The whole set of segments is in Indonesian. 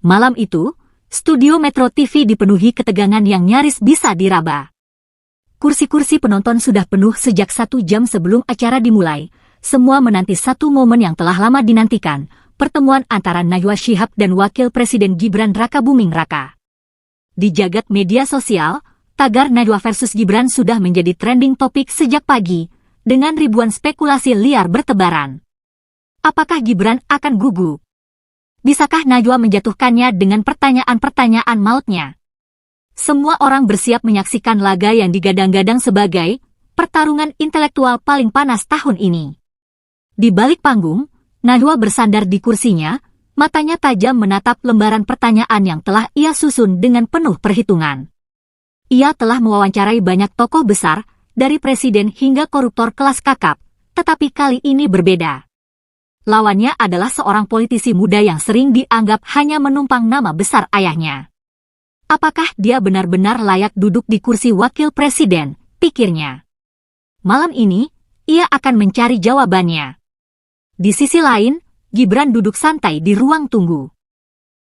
Malam itu, studio Metro TV dipenuhi ketegangan yang nyaris bisa diraba. Kursi-kursi penonton sudah penuh sejak 1 jam sebelum acara dimulai. Semua menanti satu momen yang telah lama dinantikan, pertemuan antara Najwa Shihab dan Wakil Presiden Gibran Rakabuming Raka. Di jagat media sosial, tagar Najwa versus Gibran sudah menjadi trending topik sejak pagi, dengan ribuan spekulasi liar bertebaran. Apakah Gibran akan gugup? Bisakah Najwa menjatuhkannya dengan pertanyaan-pertanyaan mautnya? Semua orang bersiap menyaksikan laga yang digadang-gadang sebagai pertarungan intelektual paling panas tahun ini. Di balik panggung, Najwa bersandar di kursinya, matanya tajam menatap lembaran pertanyaan yang telah ia susun dengan penuh perhitungan. Ia telah mewawancarai banyak tokoh besar, dari presiden hingga koruptor kelas kakap, tetapi kali ini berbeda. Lawannya adalah seorang politisi muda yang sering dianggap hanya menumpang nama besar ayahnya. Apakah dia benar-benar layak duduk di kursi wakil presiden, pikirnya. Malam ini, ia akan mencari jawabannya. Di sisi lain, Gibran duduk santai di ruang tunggu.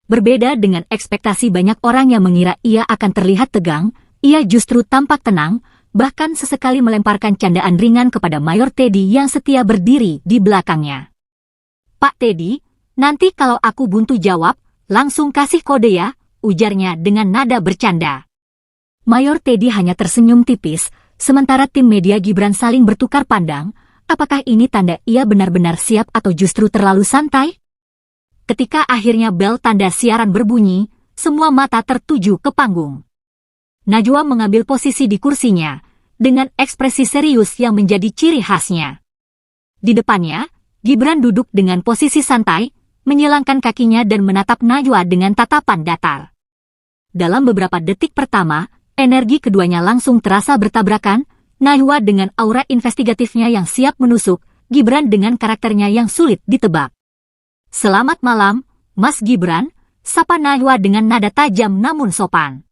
Berbeda dengan ekspektasi banyak orang yang mengira ia akan terlihat tegang, ia justru tampak tenang, bahkan sesekali melemparkan candaan ringan kepada Mayor Teddy yang setia berdiri di belakangnya. "Pak Teddy, nanti kalau aku buntu jawab, langsung kasih kode ya," ujarnya dengan nada bercanda. Mayor Teddy hanya tersenyum tipis, sementara tim media Gibran saling bertukar pandang. Apakah ini tanda ia benar-benar siap atau justru terlalu santai? Ketika akhirnya bel tanda siaran berbunyi, semua mata tertuju ke panggung. Najwa mengambil posisi di kursinya, dengan ekspresi serius yang menjadi ciri khasnya. Di depannya, Gibran duduk dengan posisi santai, menyilangkan kakinya dan menatap Najwa dengan tatapan datar. Dalam beberapa detik pertama, energi keduanya langsung terasa bertabrakan, Najwa dengan aura investigatifnya yang siap menusuk, Gibran dengan karakternya yang sulit ditebak. "Selamat malam, Mas Gibran," sapa Najwa dengan nada tajam namun sopan.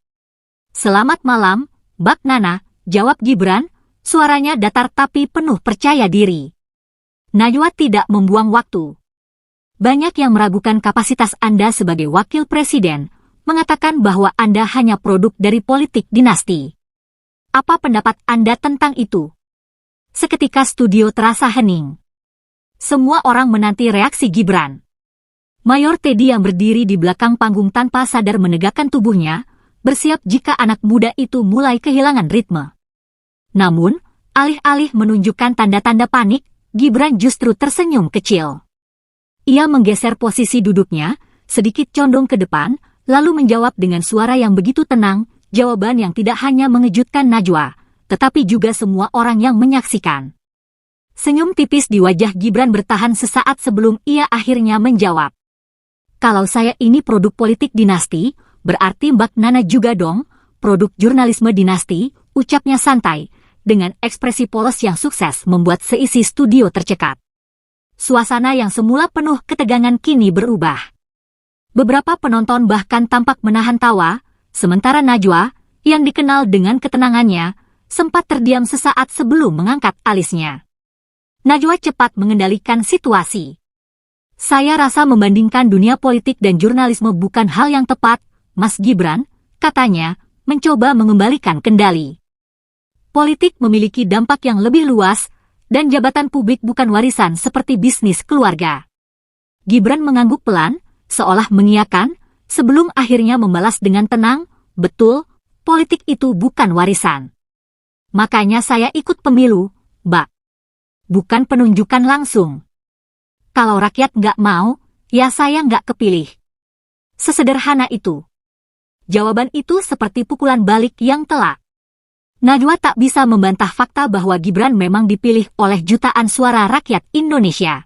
"Selamat malam, Mbak Nana," jawab Gibran, suaranya datar tapi penuh percaya diri. Najwa tidak membuang waktu. "Banyak yang meragukan kapasitas Anda sebagai wakil presiden, mengatakan bahwa Anda hanya produk dari politik dinasti. Apa pendapat Anda tentang itu?" Seketika studio terasa hening. Semua orang menanti reaksi Gibran. Mayor Teddy yang berdiri di belakang panggung tanpa sadar menegakkan tubuhnya, bersiap jika anak muda itu mulai kehilangan ritme. Namun, alih-alih menunjukkan tanda-tanda panik, Gibran justru tersenyum kecil. Ia menggeser posisi duduknya, sedikit condong ke depan, lalu menjawab dengan suara yang begitu tenang, jawaban yang tidak hanya mengejutkan Najwa, tetapi juga semua orang yang menyaksikan. Senyum tipis di wajah Gibran bertahan sesaat sebelum ia akhirnya menjawab. "Kalau saya ini produk politik dinasti, berarti Mbak Nana juga dong, produk jurnalisme dinasti," ucapnya santai, dengan ekspresi polos yang sukses membuat seisi studio tercekat. Suasana yang semula penuh ketegangan kini berubah. Beberapa penonton bahkan tampak menahan tawa, sementara Najwa, yang dikenal dengan ketenangannya, sempat terdiam sesaat sebelum mengangkat alisnya. Najwa cepat mengendalikan situasi. "Saya rasa membandingkan dunia politik dan jurnalisme bukan hal yang tepat, Mas Gibran," katanya, mencoba mengembalikan kendali. "Politik memiliki dampak yang lebih luas, dan jabatan publik bukan warisan seperti bisnis keluarga." Gibran mengangguk pelan, seolah mengiyakan, sebelum akhirnya membalas dengan tenang, "Betul, politik itu bukan warisan. Makanya saya ikut pemilu, Mbak. Bukan penunjukan langsung. Kalau rakyat nggak mau, ya saya nggak kepilih. Sesederhana itu." Jawaban itu seperti pukulan balik yang telak. Najwa tak bisa membantah fakta bahwa Gibran memang dipilih oleh jutaan suara rakyat Indonesia.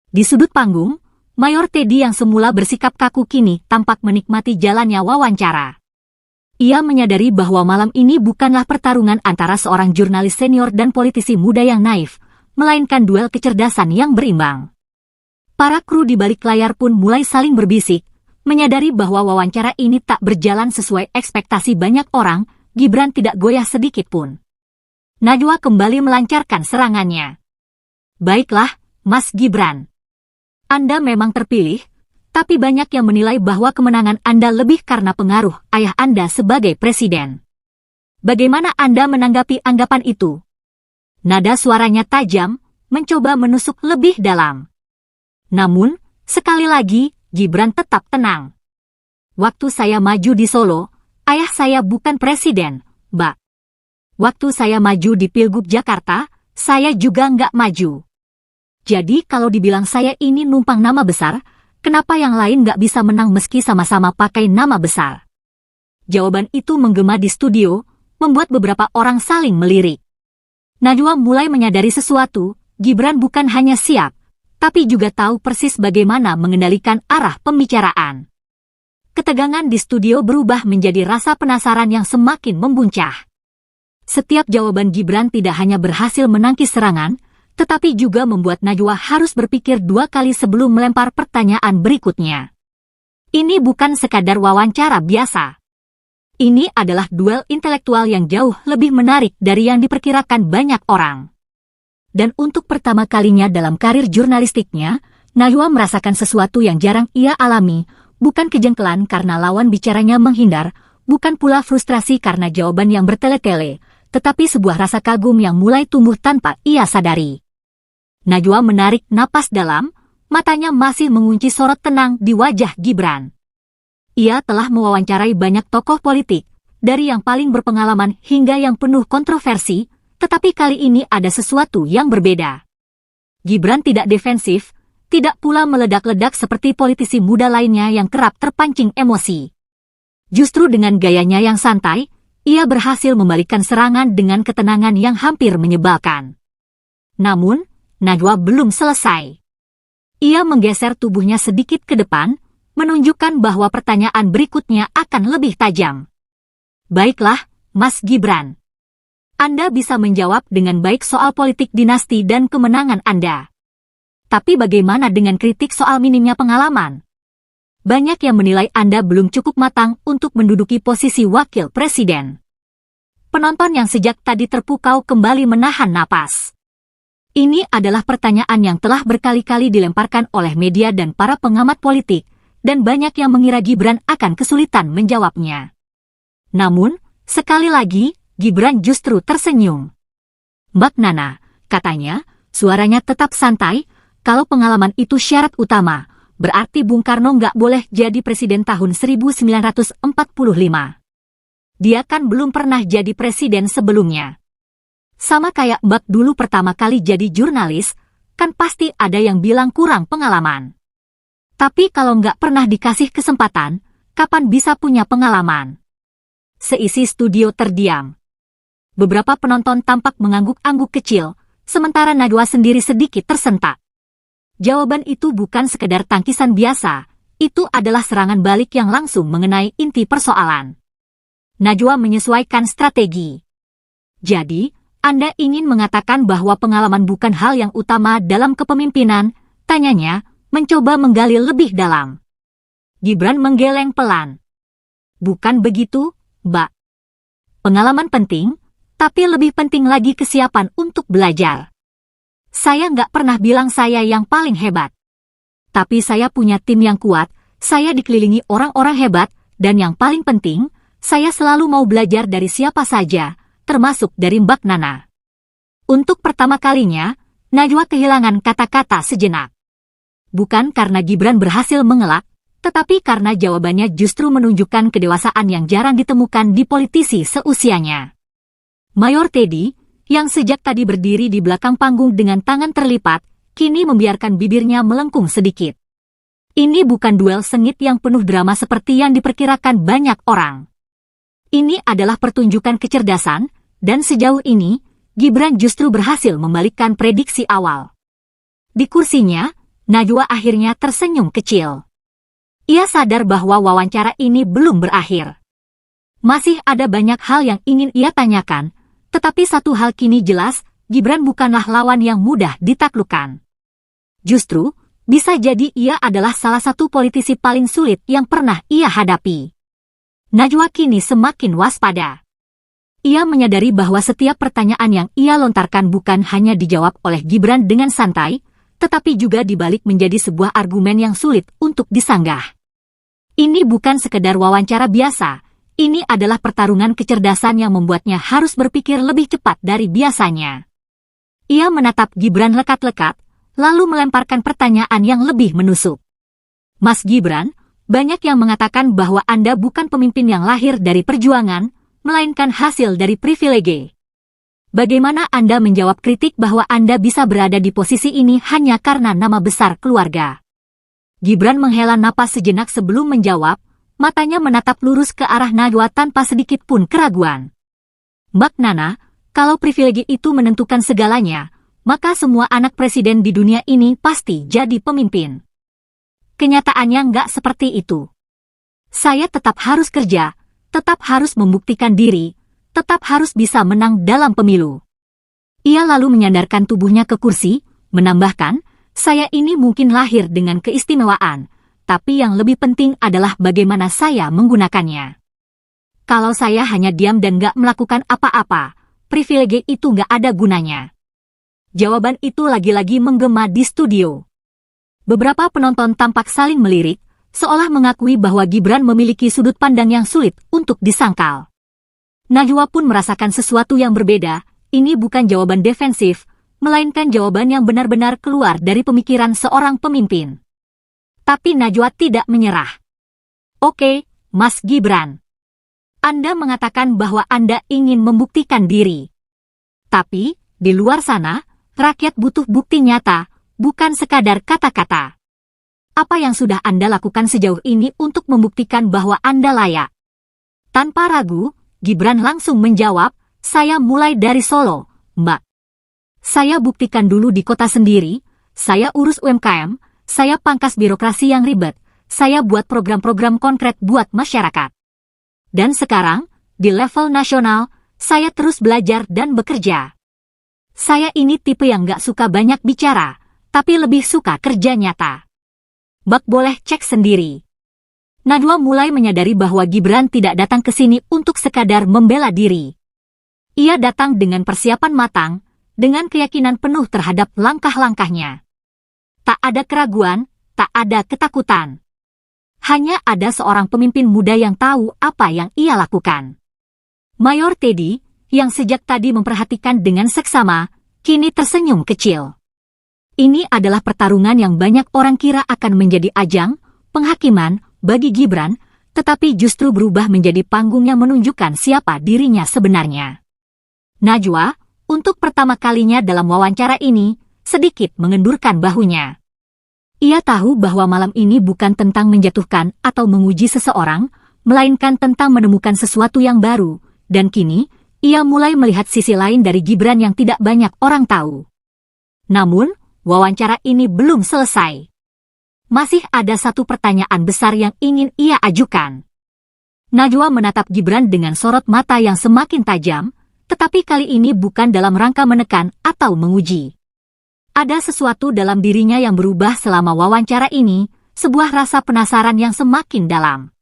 Di sudut panggung, Mayor Teddy yang semula bersikap kaku kini tampak menikmati jalannya wawancara. Ia menyadari bahwa malam ini bukanlah pertarungan antara seorang jurnalis senior dan politisi muda yang naif, melainkan duel kecerdasan yang berimbang. Para kru di balik layar pun mulai saling berbisik, menyadari bahwa wawancara ini tak berjalan sesuai ekspektasi banyak orang. Gibran tidak goyah sedikit pun. Najwa kembali melancarkan serangannya. "Baiklah, Mas Gibran. Anda memang terpilih, Tapi banyak yang menilai bahwa kemenangan Anda lebih karena pengaruh ayah Anda sebagai presiden. Bagaimana Anda menanggapi anggapan itu? Nada suaranya tajam, mencoba menusuk lebih dalam. Namun, sekali lagi, Gibran tetap tenang. Waktu saya maju di Solo, ayah saya bukan presiden, Mbak. Waktu saya maju di Pilgub Jakarta, saya juga nggak maju. Jadi kalau dibilang saya ini numpang nama besar, kenapa yang lain nggak bisa menang meski sama-sama pakai nama besar? Jawaban itu menggema di studio, membuat beberapa orang saling melirik. Najwa mulai menyadari sesuatu, Gibran bukan hanya siap, tapi juga tahu persis bagaimana mengendalikan arah pembicaraan. Ketegangan di studio berubah menjadi rasa penasaran yang semakin membuncah. Setiap jawaban Gibran tidak hanya berhasil menangkis serangan, tetapi juga membuat Najwa harus berpikir 2 kali sebelum melempar pertanyaan berikutnya. Ini bukan sekadar wawancara biasa. Ini adalah duel intelektual yang jauh lebih menarik dari yang diperkirakan banyak orang. Dan untuk pertama kalinya dalam karir jurnalistiknya, Najwa merasakan sesuatu yang jarang ia alami, bukan kejengkelan karena lawan bicaranya menghindar, bukan pula frustrasi karena jawaban yang bertele-tele, tetapi sebuah rasa kagum yang mulai tumbuh tanpa ia sadari. Najwa menarik napas dalam, matanya masih mengunci sorot tenang di wajah Gibran. Ia telah mewawancarai banyak tokoh politik, dari yang paling berpengalaman hingga yang penuh kontroversi, tetapi kali ini ada sesuatu yang berbeda. Gibran tidak defensif, tidak pula meledak-ledak seperti politisi muda lainnya yang kerap terpancing emosi. Justru dengan gayanya yang santai, ia berhasil membalikkan serangan dengan ketenangan yang hampir menyebalkan. Namun, Najwa belum selesai. Ia menggeser tubuhnya sedikit ke depan, menunjukkan bahwa pertanyaan berikutnya akan lebih tajam. Baiklah, Mas Gibran. Anda bisa menjawab dengan baik soal politik dinasti dan kemenangan Anda. Tapi bagaimana dengan kritik soal minimnya pengalaman? Banyak yang menilai Anda belum cukup matang untuk menduduki posisi wakil presiden. Penonton yang sejak tadi terpukau kembali menahan napas. Ini adalah pertanyaan yang telah berkali-kali dilemparkan oleh media dan para pengamat politik, dan banyak yang mengira Gibran akan kesulitan menjawabnya. Namun, sekali lagi, Gibran justru tersenyum. Mbak Nana, katanya, suaranya tetap santai, kalau pengalaman itu syarat utama, berarti Bung Karno nggak boleh jadi presiden tahun 1945. Dia kan belum pernah jadi presiden sebelumnya. Sama kayak Mbak dulu pertama kali jadi jurnalis, kan pasti ada yang bilang kurang pengalaman. Tapi kalau nggak pernah dikasih kesempatan, kapan bisa punya pengalaman? Seisi studio terdiam. Beberapa penonton tampak mengangguk-angguk kecil, sementara Najwa sendiri sedikit tersentak. Jawaban itu bukan sekedar tangkisan biasa, itu adalah serangan balik yang langsung mengenai inti persoalan. Najwa menyesuaikan strategi. Jadi, Anda ingin mengatakan bahwa pengalaman bukan hal yang utama dalam kepemimpinan, tanyanya, mencoba menggali lebih dalam. Gibran menggeleng pelan. Bukan begitu, Mbak. Pengalaman penting, tapi lebih penting lagi kesiapan untuk belajar. Saya nggak pernah bilang saya yang paling hebat. Tapi saya punya tim yang kuat, saya dikelilingi orang-orang hebat, dan yang paling penting, saya selalu mau belajar dari siapa saja, termasuk dari Mbak Nana. Untuk pertama kalinya, Najwa kehilangan kata-kata sejenak. Bukan karena Gibran berhasil mengelak, tetapi karena jawabannya justru menunjukkan kedewasaan yang jarang ditemukan di politisi seusianya. Mayor Teddy, yang sejak tadi berdiri di belakang panggung dengan tangan terlipat, kini membiarkan bibirnya melengkung sedikit. Ini bukan duel sengit yang penuh drama seperti yang diperkirakan banyak orang. Ini adalah pertunjukan kecerdasan, dan sejauh ini, Gibran justru berhasil membalikkan prediksi awal. Di kursinya, Najwa akhirnya tersenyum kecil. Ia sadar bahwa wawancara ini belum berakhir. Masih ada banyak hal yang ingin ia tanyakan, tetapi satu hal kini jelas, Gibran bukanlah lawan yang mudah ditaklukkan. Justru, bisa jadi ia adalah salah satu politisi paling sulit yang pernah ia hadapi. Najwa kini semakin waspada. Ia menyadari bahwa setiap pertanyaan yang ia lontarkan bukan hanya dijawab oleh Gibran dengan santai, tetapi juga dibalik menjadi sebuah argumen yang sulit untuk disanggah. Ini bukan sekedar wawancara biasa, ini adalah pertarungan kecerdasan yang membuatnya harus berpikir lebih cepat dari biasanya. Ia menatap Gibran lekat-lekat, lalu melemparkan pertanyaan yang lebih menusuk. Mas Gibran, banyak yang mengatakan bahwa Anda bukan pemimpin yang lahir dari perjuangan, melainkan hasil dari privilege. Bagaimana Anda menjawab kritik bahwa Anda bisa berada di posisi ini hanya karena nama besar keluarga? Gibran menghela napas sejenak sebelum menjawab, matanya menatap lurus ke arah Najwa tanpa sedikit pun keraguan. Mbak Nana, kalau privilege itu menentukan segalanya, maka semua anak presiden di dunia ini pasti jadi pemimpin. Kenyataannya nggak seperti itu. Saya tetap harus kerja, tetap harus membuktikan diri, tetap harus bisa menang dalam pemilu. Ia lalu menyandarkan tubuhnya ke kursi, menambahkan, saya ini mungkin lahir dengan keistimewaan, tapi yang lebih penting adalah bagaimana saya menggunakannya. Kalau saya hanya diam dan nggak melakukan apa-apa, privilege itu nggak ada gunanya. Jawaban itu lagi-lagi menggema di studio. Beberapa penonton tampak saling melirik, seolah mengakui bahwa Gibran memiliki sudut pandang yang sulit untuk disangkal. Najwa pun merasakan sesuatu yang berbeda, ini bukan jawaban defensif, melainkan jawaban yang benar-benar keluar dari pemikiran seorang pemimpin. Tapi Najwa tidak menyerah. Oke, Mas Gibran. Anda mengatakan bahwa Anda ingin membuktikan diri. Tapi, di luar sana, rakyat butuh bukti nyata, bukan sekadar kata-kata. Apa yang sudah Anda lakukan sejauh ini untuk membuktikan bahwa Anda layak? Tanpa ragu, Gibran langsung menjawab, saya mulai dari Solo, Mbak. Saya buktikan dulu di kota sendiri, saya urus UMKM, saya pangkas birokrasi yang ribet, saya buat program-program konkret buat masyarakat. Dan sekarang, di level nasional, saya terus belajar dan bekerja. Saya ini tipe yang gak suka banyak bicara, tapi lebih suka kerja nyata. Mbak boleh cek sendiri. Najwa mulai menyadari bahwa Gibran tidak datang ke sini untuk sekadar membela diri. Ia datang dengan persiapan matang, dengan keyakinan penuh terhadap langkah-langkahnya. Tak ada keraguan, tak ada ketakutan. Hanya ada seorang pemimpin muda yang tahu apa yang ia lakukan. Mayor Teddy, yang sejak tadi memperhatikan dengan seksama, kini tersenyum kecil. Ini adalah pertarungan yang banyak orang kira akan menjadi ajang penghakiman bagi Gibran, tetapi justru berubah menjadi panggung yang menunjukkan siapa dirinya sebenarnya. Najwa, untuk pertama kalinya dalam wawancara ini, sedikit mengendurkan bahunya. Ia tahu bahwa malam ini bukan tentang menjatuhkan atau menguji seseorang, melainkan tentang menemukan sesuatu yang baru, dan kini, ia mulai melihat sisi lain dari Gibran yang tidak banyak orang tahu. Namun, wawancara ini belum selesai. Masih ada satu pertanyaan besar yang ingin ia ajukan. Najwa menatap Gibran dengan sorot mata yang semakin tajam, tetapi kali ini bukan dalam rangka menekan atau menguji. Ada sesuatu dalam dirinya yang berubah selama wawancara ini, sebuah rasa penasaran yang semakin dalam.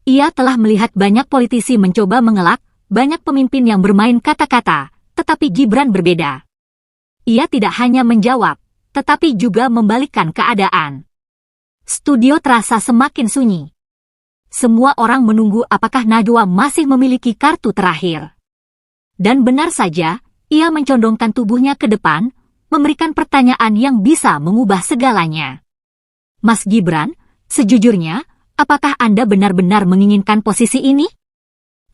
Ia telah melihat banyak politisi mencoba mengelak, banyak pemimpin yang bermain kata-kata, tetapi Gibran berbeda. Ia tidak hanya menjawab, tetapi juga membalikkan keadaan. Studio terasa semakin sunyi. Semua orang menunggu apakah Najwa masih memiliki kartu terakhir. Dan benar saja, ia mencondongkan tubuhnya ke depan, memberikan pertanyaan yang bisa mengubah segalanya. Mas Gibran, sejujurnya, apakah Anda benar-benar menginginkan posisi ini?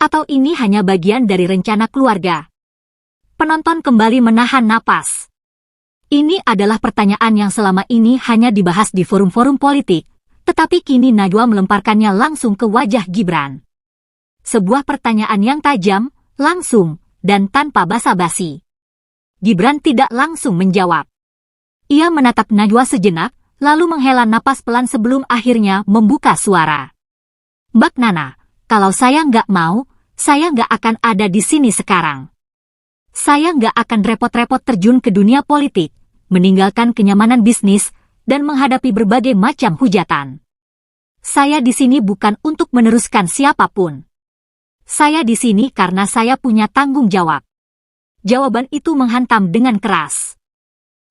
Atau ini hanya bagian dari rencana keluarga? Penonton kembali menahan napas. Ini adalah pertanyaan yang selama ini hanya dibahas di forum-forum politik, tetapi kini Najwa melemparkannya langsung ke wajah Gibran. Sebuah pertanyaan yang tajam, langsung, dan tanpa basa-basi. Gibran tidak langsung menjawab. Ia menatap Najwa sejenak, lalu menghela napas pelan sebelum akhirnya membuka suara. Mbak Nana, kalau saya nggak mau, saya nggak akan ada di sini sekarang. Saya nggak akan repot-repot terjun ke dunia politik, meninggalkan kenyamanan bisnis, dan menghadapi berbagai macam hujatan. Saya di sini bukan untuk meneruskan siapapun. Saya di sini karena saya punya tanggung jawab. Jawaban itu menghantam dengan keras.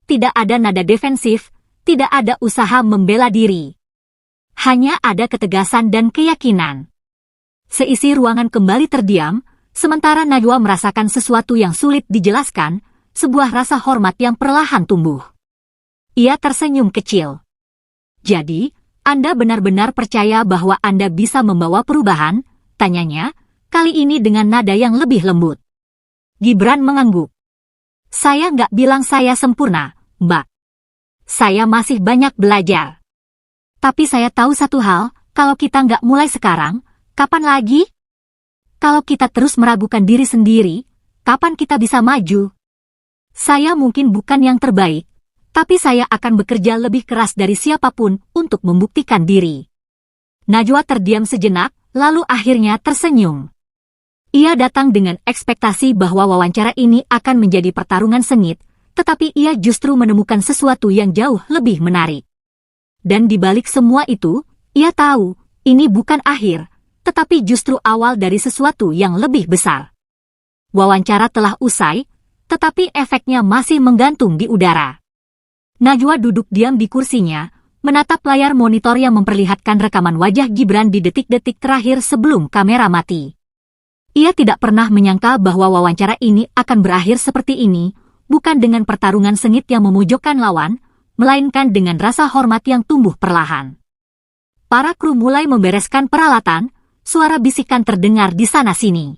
Tidak ada nada defensif, tidak ada usaha membela diri. Hanya ada ketegasan dan keyakinan. Seisi ruangan kembali terdiam, sementara Najwa merasakan sesuatu yang sulit dijelaskan, sebuah rasa hormat yang perlahan tumbuh. Ia tersenyum kecil. Jadi, Anda benar-benar percaya bahwa Anda bisa membawa perubahan? Tanyanya, kali ini dengan nada yang lebih lembut. Gibran mengangguk. Saya nggak bilang saya sempurna, Mbak. Saya masih banyak belajar. Tapi saya tahu satu hal, kalau kita nggak mulai sekarang, kapan lagi? Kalau kita terus meragukan diri sendiri, kapan kita bisa maju? Saya mungkin bukan yang terbaik, tapi saya akan bekerja lebih keras dari siapapun untuk membuktikan diri. Najwa terdiam sejenak, lalu akhirnya tersenyum. Ia datang dengan ekspektasi bahwa wawancara ini akan menjadi pertarungan sengit, tetapi ia justru menemukan sesuatu yang jauh lebih menarik. Dan di balik semua itu, ia tahu, ini bukan akhir, tetapi justru awal dari sesuatu yang lebih besar. Wawancara telah usai, tetapi efeknya masih menggantung di udara. Najwa duduk diam di kursinya, menatap layar monitor yang memperlihatkan rekaman wajah Gibran di detik-detik terakhir sebelum kamera mati. Ia tidak pernah menyangka bahwa wawancara ini akan berakhir seperti ini, bukan dengan pertarungan sengit yang memojokkan lawan, melainkan dengan rasa hormat yang tumbuh perlahan. Para kru mulai membereskan peralatan, suara bisikan terdengar di sana-sini.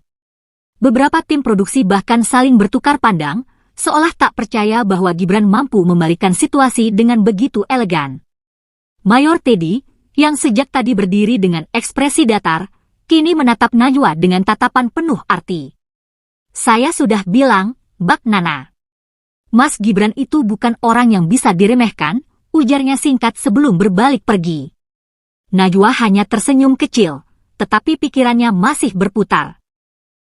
Beberapa tim produksi bahkan saling bertukar pandang, seolah tak percaya bahwa Gibran mampu membalikan situasi dengan begitu elegan. Mayor Teddy, yang sejak tadi berdiri dengan ekspresi datar, kini menatap Najwa dengan tatapan penuh arti. Saya sudah bilang, Bak Nana. Mas Gibran itu bukan orang yang bisa diremehkan, ujarnya singkat sebelum berbalik pergi. Najwa hanya tersenyum kecil, tetapi pikirannya masih berputar.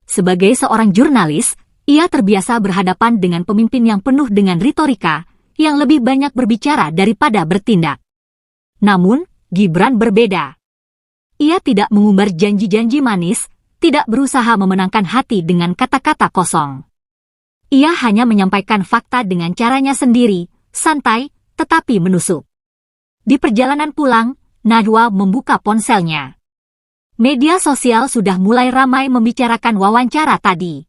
Sebagai seorang jurnalis, ia terbiasa berhadapan dengan pemimpin yang penuh dengan retorika, yang lebih banyak berbicara daripada bertindak. Namun, Gibran berbeda. Ia tidak mengumbar janji-janji manis, tidak berusaha memenangkan hati dengan kata-kata kosong. Ia hanya menyampaikan fakta dengan caranya sendiri, santai, tetapi menusuk. Di perjalanan pulang, Najwa membuka ponselnya. Media sosial sudah mulai ramai membicarakan wawancara tadi.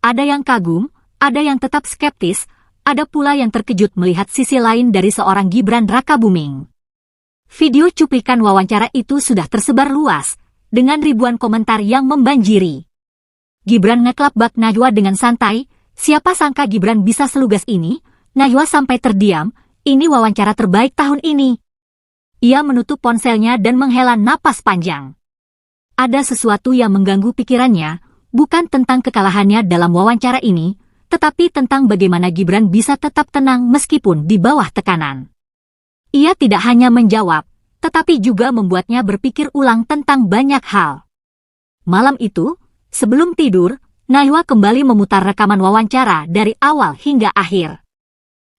Ada yang kagum, ada yang tetap skeptis, ada pula yang terkejut melihat sisi lain dari seorang Gibran Rakabuming. Video cuplikan wawancara itu sudah tersebar luas, dengan ribuan komentar yang membanjiri. Gibran ngeklap bak Najwa dengan santai, siapa sangka Gibran bisa selugas ini, Najwa sampai terdiam, ini wawancara terbaik tahun ini. Ia menutup ponselnya dan menghela napas panjang. Ada sesuatu yang mengganggu pikirannya, bukan tentang kekalahannya dalam wawancara ini, tetapi tentang bagaimana Gibran bisa tetap tenang meskipun di bawah tekanan. Ia tidak hanya menjawab, tetapi juga membuatnya berpikir ulang tentang banyak hal. Malam itu, sebelum tidur, Najwa kembali memutar rekaman wawancara dari awal hingga akhir.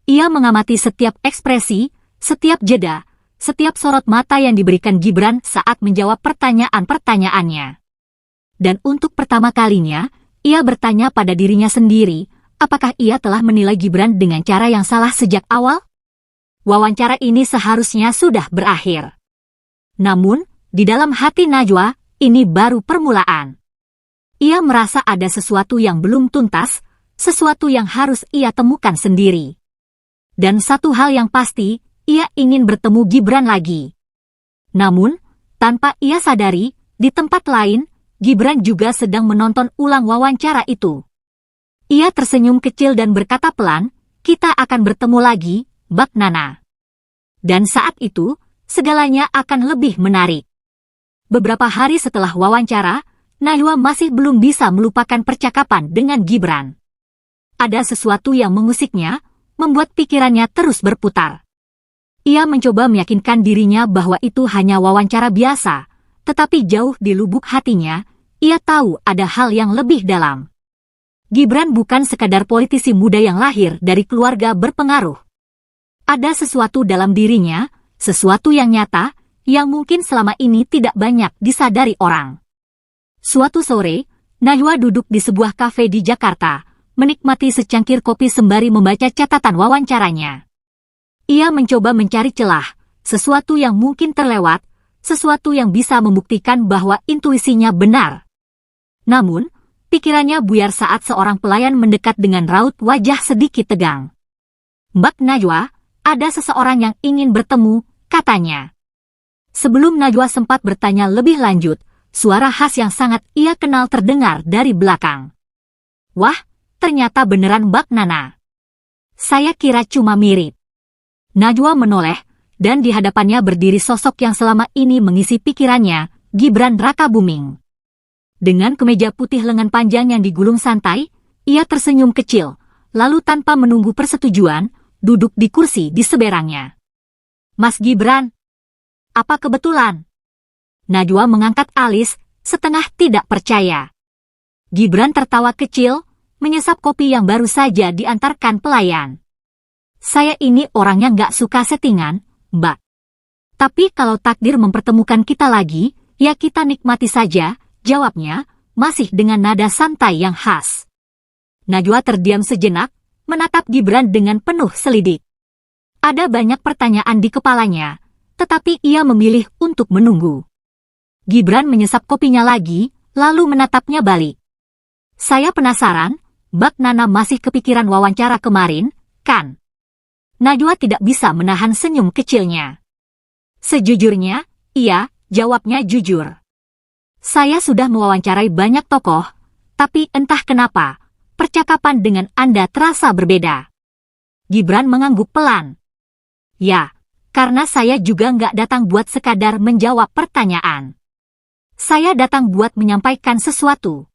Ia mengamati setiap ekspresi, setiap jeda, setiap sorot mata yang diberikan Gibran saat menjawab pertanyaan-pertanyaannya. Dan untuk pertama kalinya, ia bertanya pada dirinya sendiri, apakah ia telah menilai Gibran dengan cara yang salah sejak awal? Wawancara ini seharusnya sudah berakhir. Namun, di dalam hati Najwa, ini baru permulaan. Ia merasa ada sesuatu yang belum tuntas, sesuatu yang harus ia temukan sendiri. Dan satu hal yang pasti, ia ingin bertemu Gibran lagi. Namun, tanpa ia sadari, di tempat lain, Gibran juga sedang menonton ulang wawancara itu. Ia tersenyum kecil dan berkata pelan, kita akan bertemu lagi, Bak Nana. Dan saat itu, segalanya akan lebih menarik. Beberapa hari setelah wawancara, Najwa masih belum bisa melupakan percakapan dengan Gibran. Ada sesuatu yang mengusiknya, membuat pikirannya terus berputar. Ia mencoba meyakinkan dirinya bahwa itu hanya wawancara biasa, tetapi jauh di lubuk hatinya, ia tahu ada hal yang lebih dalam. Gibran bukan sekadar politisi muda yang lahir dari keluarga berpengaruh. Ada sesuatu dalam dirinya, sesuatu yang nyata, yang mungkin selama ini tidak banyak disadari orang. Suatu sore, Najwa duduk di sebuah kafe di Jakarta, menikmati secangkir kopi sembari membaca catatan wawancaranya. Ia mencoba mencari celah, sesuatu yang mungkin terlewat, sesuatu yang bisa membuktikan bahwa intuisinya benar. Namun, pikirannya buyar saat seorang pelayan mendekat dengan raut wajah sedikit tegang. "Mbak Najwa, ada seseorang yang ingin bertemu," katanya. Sebelum Najwa sempat bertanya lebih lanjut, suara khas yang sangat ia kenal terdengar dari belakang. "Wah, ternyata beneran Mbak Nana. Saya kira cuma mirip." Najwa menoleh, dan di hadapannya berdiri sosok yang selama ini mengisi pikirannya, Gibran Rakabuming. Dengan kemeja putih lengan panjang yang digulung santai, ia tersenyum kecil, lalu tanpa menunggu persetujuan, duduk di kursi di seberangnya. "Mas Gibran, apa kebetulan?" Najwa mengangkat alis, setengah tidak percaya. Gibran tertawa kecil, menyesap kopi yang baru saja diantarkan pelayan. "Saya ini orangnya nggak suka settingan, Mbak. Tapi kalau takdir mempertemukan kita lagi, ya kita nikmati saja," jawabnya, masih dengan nada santai yang khas. Najwa terdiam sejenak, menatap Gibran dengan penuh selidik. Ada banyak pertanyaan di kepalanya, tetapi ia memilih untuk menunggu. Gibran menyesap kopinya lagi, lalu menatapnya balik. "Saya penasaran, Mbak Nana masih kepikiran wawancara kemarin, kan?" Najwa tidak bisa menahan senyum kecilnya. "Sejujurnya, iya," jawabnya jujur. "Saya sudah mewawancarai banyak tokoh, tapi entah kenapa, percakapan dengan Anda terasa berbeda." Gibran mengangguk pelan. "Ya, karena saya juga nggak datang buat sekadar menjawab pertanyaan. Saya datang buat menyampaikan sesuatu.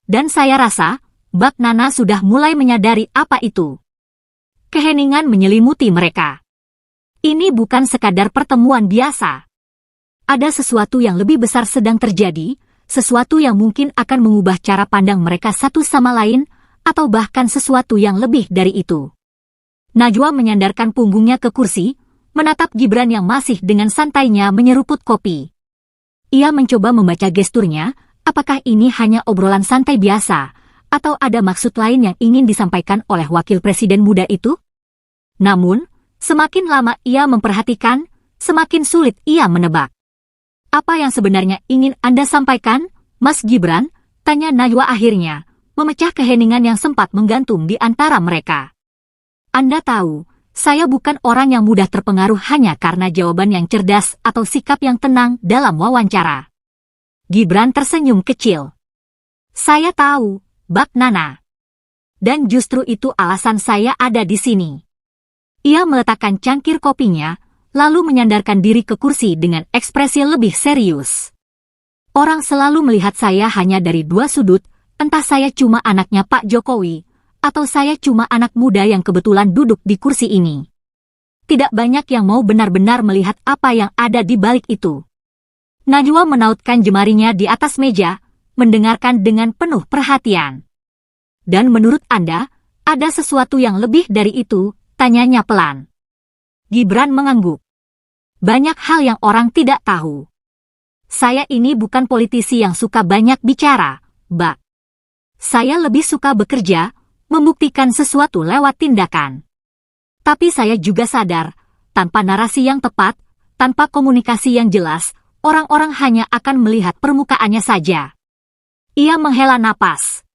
Dan saya rasa, Mbak Nana sudah mulai menyadari apa itu." Keheningan menyelimuti mereka. Ini bukan sekadar pertemuan biasa. Ada sesuatu yang lebih besar sedang terjadi, sesuatu yang mungkin akan mengubah cara pandang mereka satu sama lain, atau bahkan sesuatu yang lebih dari itu. Najwa menyandarkan punggungnya ke kursi, menatap Gibran yang masih dengan santainya menyeruput kopi. Ia mencoba membaca gesturnya, apakah ini hanya obrolan santai biasa, atau ada maksud lain yang ingin disampaikan oleh wakil presiden muda itu? Namun, semakin lama ia memperhatikan, semakin sulit ia menebak. "Apa yang sebenarnya ingin Anda sampaikan, Mas Gibran?" tanya Najwa akhirnya, memecah keheningan yang sempat menggantung di antara mereka. "Anda tahu, saya bukan orang yang mudah terpengaruh hanya karena jawaban yang cerdas atau sikap yang tenang dalam wawancara." Gibran tersenyum kecil. "Saya tahu, Mbak Nana. Dan justru itu alasan saya ada di sini." Ia meletakkan cangkir kopinya, lalu menyandarkan diri ke kursi dengan ekspresi lebih serius. "Orang selalu melihat saya hanya dari dua sudut, entah saya cuma anaknya Pak Jokowi, atau saya cuma anak muda yang kebetulan duduk di kursi ini. Tidak banyak yang mau benar-benar melihat apa yang ada di balik itu." Najwa menautkan jemarinya di atas meja, mendengarkan dengan penuh perhatian. "Dan menurut Anda, ada sesuatu yang lebih dari itu?" tanyanya pelan. Gibran mengangguk. "Banyak hal yang orang tidak tahu. Saya ini bukan politisi yang suka banyak bicara, Mbak. Saya lebih suka bekerja, membuktikan sesuatu lewat tindakan. Tapi saya juga sadar, tanpa narasi yang tepat, tanpa komunikasi yang jelas, orang-orang hanya akan melihat permukaannya saja." Ia menghela napas.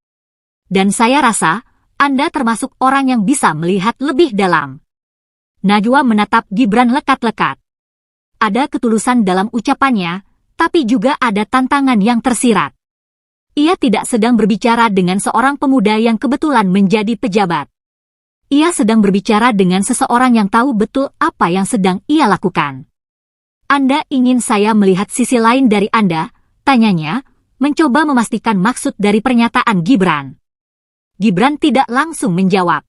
"Dan saya rasa, Anda termasuk orang yang bisa melihat lebih dalam." Najwa menatap Gibran lekat-lekat. Ada ketulusan dalam ucapannya, tapi juga ada tantangan yang tersirat. Ia tidak sedang berbicara dengan seorang pemuda yang kebetulan menjadi pejabat. Ia sedang berbicara dengan seseorang yang tahu betul apa yang sedang ia lakukan. "Anda ingin saya melihat sisi lain dari Anda?" tanyanya, mencoba memastikan maksud dari pernyataan Gibran. Gibran tidak langsung menjawab.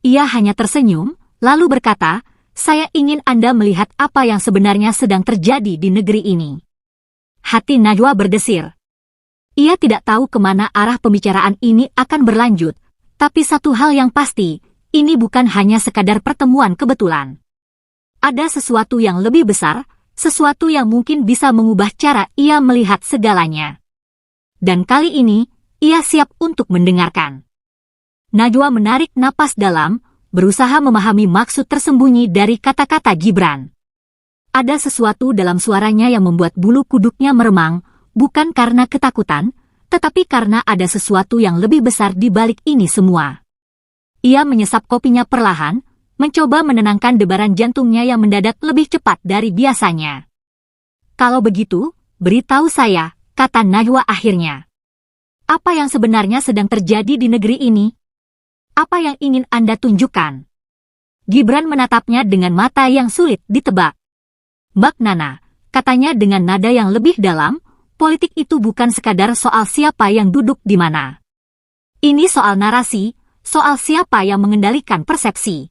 Ia hanya tersenyum, lalu berkata, "Saya ingin Anda melihat apa yang sebenarnya sedang terjadi di negeri ini." Hati Najwa berdesir. Ia tidak tahu kemana arah pembicaraan ini akan berlanjut, tapi satu hal yang pasti, ini bukan hanya sekadar pertemuan kebetulan. Ada sesuatu yang lebih besar, sesuatu yang mungkin bisa mengubah cara ia melihat segalanya. Dan kali ini, ia siap untuk mendengarkan. Najwa menarik napas dalam, berusaha memahami maksud tersembunyi dari kata-kata Gibran. Ada sesuatu dalam suaranya yang membuat bulu kuduknya meremang, bukan karena ketakutan, tetapi karena ada sesuatu yang lebih besar di balik ini semua. Ia menyesap kopinya perlahan, mencoba menenangkan debaran jantungnya yang mendadak lebih cepat dari biasanya. Kalau begitu, beritahu saya, kata Najwa akhirnya. Apa yang sebenarnya sedang terjadi di negeri ini? Apa yang ingin Anda tunjukkan? Gibran menatapnya dengan mata yang sulit ditebak. Mbak Nana, katanya dengan nada yang lebih dalam, politik itu bukan sekadar soal siapa yang duduk di mana. Ini soal narasi, soal siapa yang mengendalikan persepsi.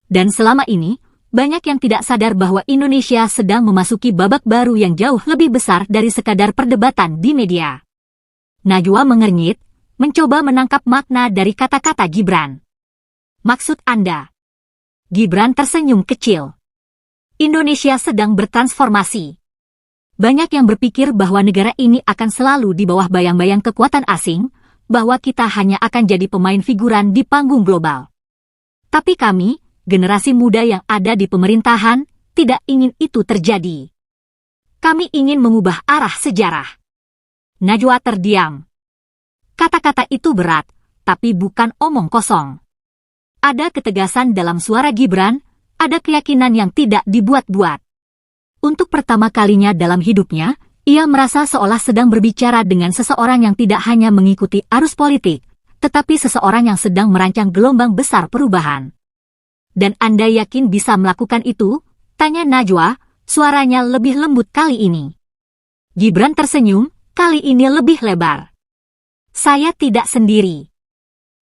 Dan selama ini, banyak yang tidak sadar bahwa Indonesia sedang memasuki babak baru yang jauh lebih besar dari sekadar perdebatan di media. Najwa mengernyit, mencoba menangkap makna dari kata-kata Gibran. Maksud Anda? Gibran tersenyum kecil. Indonesia sedang bertransformasi. Banyak yang berpikir bahwa negara ini akan selalu di bawah bayang-bayang kekuatan asing, bahwa kita hanya akan jadi pemain figuran di panggung global. Tapi kami, generasi muda yang ada di pemerintahan, tidak ingin itu terjadi. Kami ingin mengubah arah sejarah. Najwa terdiam. Kata-kata itu berat, tapi bukan omong kosong. Ada ketegasan dalam suara Gibran, ada keyakinan yang tidak dibuat-buat. Untuk pertama kalinya dalam hidupnya, ia merasa seolah sedang berbicara dengan seseorang yang tidak hanya mengikuti arus politik, tetapi seseorang yang sedang merancang gelombang besar perubahan. Dan Anda yakin bisa melakukan itu? Tanya Najwa, suaranya lebih lembut kali ini. Gibran tersenyum, kali ini lebih lebar. Saya tidak sendiri.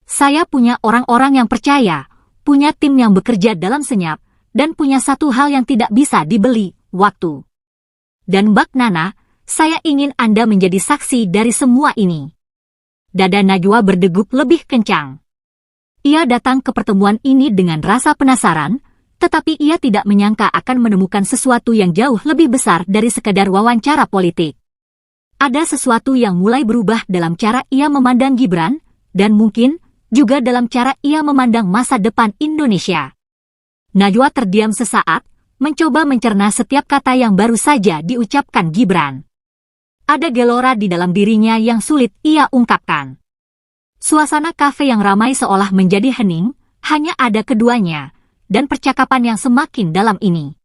Saya punya orang-orang yang percaya, punya tim yang bekerja dalam senyap, dan punya satu hal yang tidak bisa dibeli, waktu. Dan Mbak Nana, saya ingin Anda menjadi saksi dari semua ini. Dada Najwa berdegup lebih kencang. Ia datang ke pertemuan ini dengan rasa penasaran, tetapi ia tidak menyangka akan menemukan sesuatu yang jauh lebih besar dari sekadar wawancara politik. Ada sesuatu yang mulai berubah dalam cara ia memandang Gibran, dan mungkin juga dalam cara ia memandang masa depan Indonesia. Najwa terdiam sesaat, mencoba mencerna setiap kata yang baru saja diucapkan Gibran. Ada gelora di dalam dirinya yang sulit ia ungkapkan. Suasana kafe yang ramai seolah menjadi hening, hanya ada keduanya, dan percakapan yang semakin dalam ini.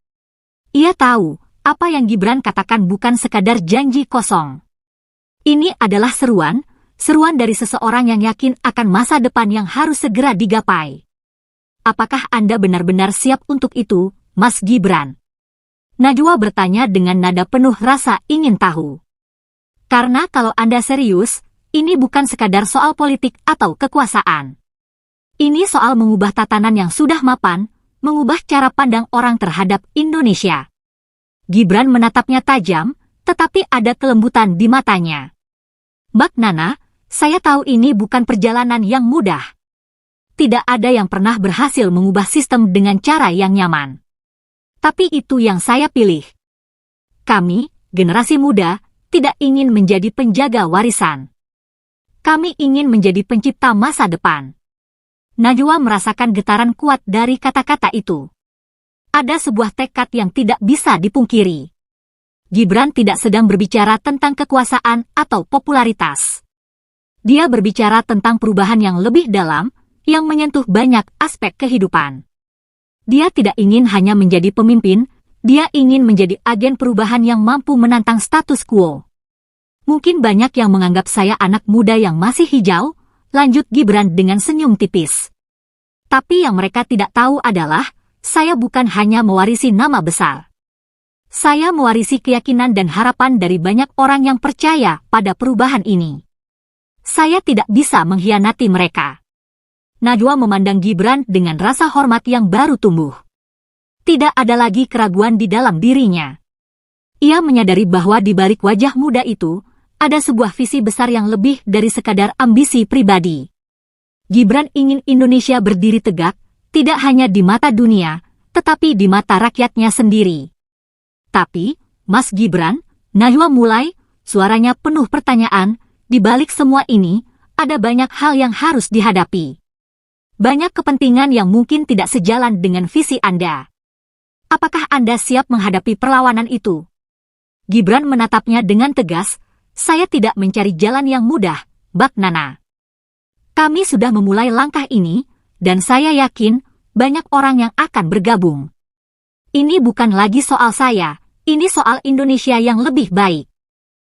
Ia tahu, apa yang Gibran katakan bukan sekadar janji kosong. Ini adalah seruan dari seseorang yang yakin akan masa depan yang harus segera digapai. Apakah Anda benar-benar siap untuk itu, Mas Gibran? Najwa bertanya dengan nada penuh rasa ingin tahu. Karena kalau Anda serius, ini bukan sekadar soal politik atau kekuasaan. Ini soal mengubah tatanan yang sudah mapan, mengubah cara pandang orang terhadap Indonesia. Gibran menatapnya tajam, tetapi ada kelembutan di matanya. Mbak Nana, saya tahu ini bukan perjalanan yang mudah. Tidak ada yang pernah berhasil mengubah sistem dengan cara yang nyaman. Tapi itu yang saya pilih. Kami, generasi muda, tidak ingin menjadi penjaga warisan. Kami ingin menjadi pencipta masa depan. Najwa merasakan getaran kuat dari kata-kata itu. Ada sebuah tekad yang tidak bisa dipungkiri. Gibran tidak sedang berbicara tentang kekuasaan atau popularitas. Dia berbicara tentang perubahan yang lebih dalam, yang menyentuh banyak aspek kehidupan. Dia tidak ingin hanya menjadi pemimpin, dia ingin menjadi agen perubahan yang mampu menantang status quo. Mungkin banyak yang menganggap saya anak muda yang masih hijau, lanjut Gibran dengan senyum tipis. Tapi yang mereka tidak tahu adalah, saya bukan hanya mewarisi nama besar. Saya mewarisi keyakinan dan harapan dari banyak orang yang percaya pada perubahan ini. Saya tidak bisa mengkhianati mereka. Najwa memandang Gibran dengan rasa hormat yang baru tumbuh. Tidak ada lagi keraguan di dalam dirinya. Ia menyadari bahwa di balik wajah muda itu, ada sebuah visi besar yang lebih dari sekadar ambisi pribadi. Gibran ingin Indonesia berdiri tegak, tidak hanya di mata dunia, tetapi di mata rakyatnya sendiri. Tapi, Mas Gibran, Najwa mulai, suaranya penuh pertanyaan, di balik semua ini, ada banyak hal yang harus dihadapi. Banyak kepentingan yang mungkin tidak sejalan dengan visi Anda. Apakah Anda siap menghadapi perlawanan itu? Gibran menatapnya dengan tegas, saya tidak mencari jalan yang mudah, Bak Nana. Kami sudah memulai langkah ini, dan saya yakin banyak orang yang akan bergabung. Ini bukan lagi soal saya, ini soal Indonesia yang lebih baik.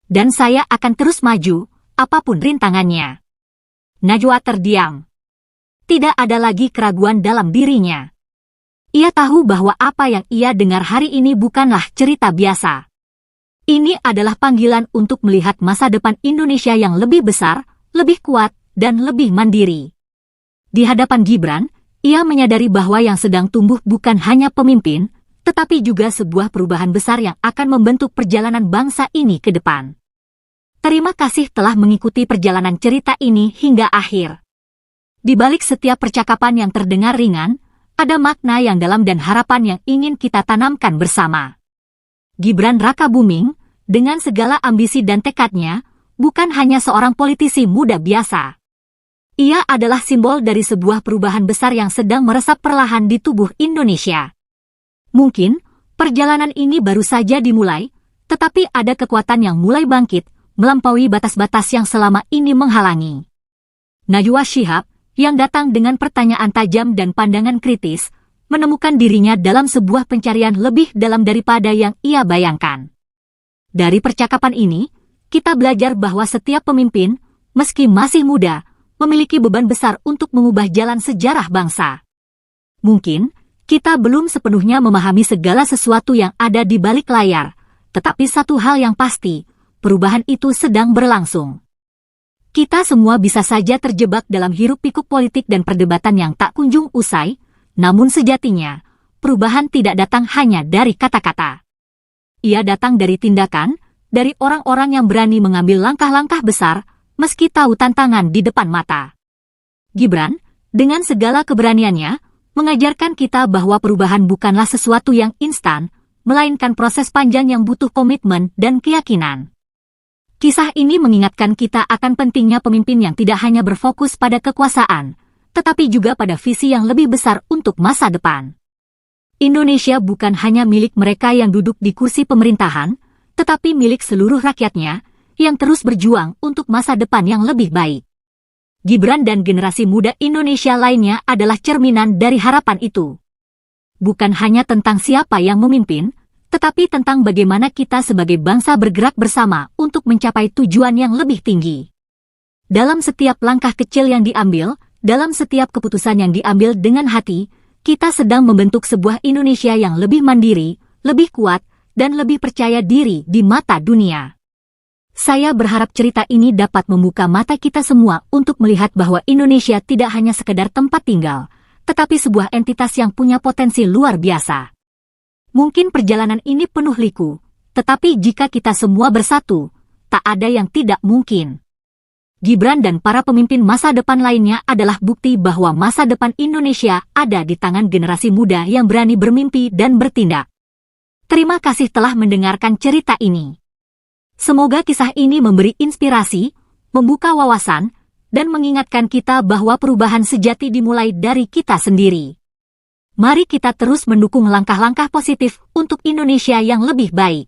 Dan saya akan terus maju, apapun rintangannya. Najwa terdiam. Tidak ada lagi keraguan dalam dirinya. Ia tahu bahwa apa yang ia dengar hari ini bukanlah cerita biasa. Ini adalah panggilan untuk melihat masa depan Indonesia yang lebih besar, lebih kuat, dan lebih mandiri. Di hadapan Gibran, ia menyadari bahwa yang sedang tumbuh bukan hanya pemimpin, tetapi juga sebuah perubahan besar yang akan membentuk perjalanan bangsa ini ke depan. Terima kasih telah mengikuti perjalanan cerita ini hingga akhir. Di balik setiap percakapan yang terdengar ringan, ada makna yang dalam dan harapan yang ingin kita tanamkan bersama. Gibran Rakabuming, dengan segala ambisi dan tekadnya, bukan hanya seorang politisi muda biasa. Ia adalah simbol dari sebuah perubahan besar yang sedang meresap perlahan di tubuh Indonesia. Mungkin, perjalanan ini baru saja dimulai, tetapi ada kekuatan yang mulai bangkit, melampaui batas-batas yang selama ini menghalangi. Najwa Shihab, yang datang dengan pertanyaan tajam dan pandangan kritis, menemukan dirinya dalam sebuah pencarian lebih dalam daripada yang ia bayangkan. Dari percakapan ini, kita belajar bahwa setiap pemimpin, meski masih muda, memiliki beban besar untuk mengubah jalan sejarah bangsa. Mungkin, kita belum sepenuhnya memahami segala sesuatu yang ada di balik layar, tetapi satu hal yang pasti, perubahan itu sedang berlangsung. Kita semua bisa saja terjebak dalam hiruk-pikuk politik dan perdebatan yang tak kunjung usai, namun sejatinya, perubahan tidak datang hanya dari kata-kata. Ia datang dari tindakan, dari orang-orang yang berani mengambil langkah-langkah besar, meski tahu tantangan di depan mata. Gibran, dengan segala keberaniannya, mengajarkan kita bahwa perubahan bukanlah sesuatu yang instan, melainkan proses panjang yang butuh komitmen dan keyakinan. Kisah ini mengingatkan kita akan pentingnya pemimpin yang tidak hanya berfokus pada kekuasaan, tetapi juga pada visi yang lebih besar untuk masa depan. Indonesia bukan hanya milik mereka yang duduk di kursi pemerintahan, tetapi milik seluruh rakyatnya, yang terus berjuang untuk masa depan yang lebih baik. Gibran dan generasi muda Indonesia lainnya adalah cerminan dari harapan itu. Bukan hanya tentang siapa yang memimpin, tetapi tentang bagaimana kita sebagai bangsa bergerak bersama untuk mencapai tujuan yang lebih tinggi. Dalam setiap langkah kecil yang diambil, dalam setiap keputusan yang diambil dengan hati, kita sedang membentuk sebuah Indonesia yang lebih mandiri, lebih kuat, dan lebih percaya diri di mata dunia. Saya berharap cerita ini dapat membuka mata kita semua untuk melihat bahwa Indonesia tidak hanya sekedar tempat tinggal, tetapi sebuah entitas yang punya potensi luar biasa. Mungkin perjalanan ini penuh liku, tetapi jika kita semua bersatu, tak ada yang tidak mungkin. Gibran dan para pemimpin masa depan lainnya adalah bukti bahwa masa depan Indonesia ada di tangan generasi muda yang berani bermimpi dan bertindak. Terima kasih telah mendengarkan cerita ini. Semoga kisah ini memberi inspirasi, membuka wawasan, dan mengingatkan kita bahwa perubahan sejati dimulai dari kita sendiri. Mari kita terus mendukung langkah-langkah positif untuk Indonesia yang lebih baik.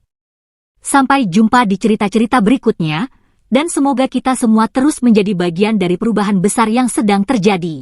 Sampai jumpa di cerita-cerita berikutnya, dan semoga kita semua terus menjadi bagian dari perubahan besar yang sedang terjadi.